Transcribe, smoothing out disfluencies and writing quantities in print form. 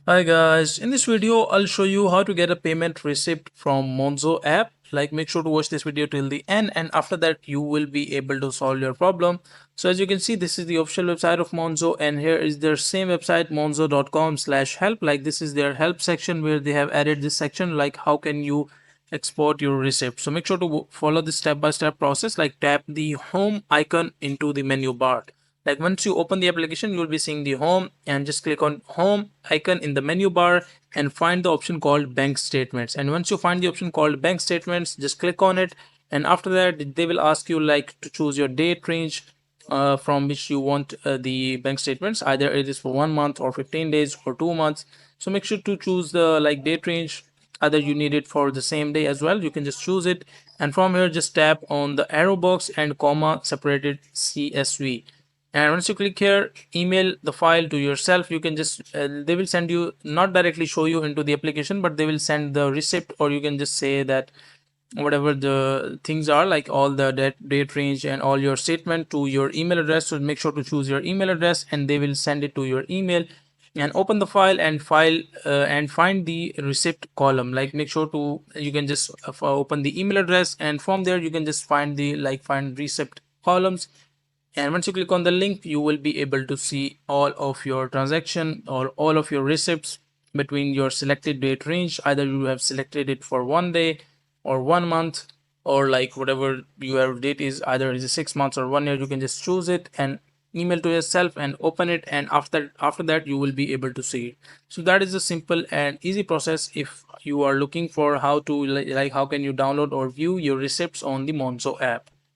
Hi guys, in this video I'll show you how to get a payment receipt from Monzo app. Like, make sure to watch this video till the end, and after that you will be able to solve your problem. So as you can see, this is the official website of Monzo, and here is their same website, monzo.com/help. Like, this is their help section where they have added this section like how can you export your receipt. So make sure to follow this step-by-step process. Like, tap the home icon into the menu bar. Like, once you open the application, you will be seeing the home, and just click on home icon in the menu bar and find the option called bank statements. And once you find the option called bank statements, just click on it, and after that they will ask you like to choose your date range from which you want the bank statements. Either it is for 1 month or 15 days or 2 months. So make sure to choose the like date range. Either you need it for the same day as well, you can just choose it, and from here just tap on the arrow box and comma separated CSV. And once you click here, email the file to yourself. You can just they will send you, not directly show you into the application, but they will send the receipt, or you can just say that whatever the things are, like all the date range and all your statement, to your email address. So make sure to choose your email address, and they will send it to your email. And open the file and and find the receipt column. Like, make sure to, you can just open the email address, and from there you can just find the find receipt columns. And once you click on the link, you will be able to see all of your transaction or all of your receipts between your selected date range. Either you have selected it for 1 day or 1 month, or like whatever your date is, either is 6 months or 1 year. You can just choose it and email to yourself and open it, and after that you will be able to see it. So that is a simple and easy process. If you are looking for how to like how can you download or view your receipts on the Monzo app.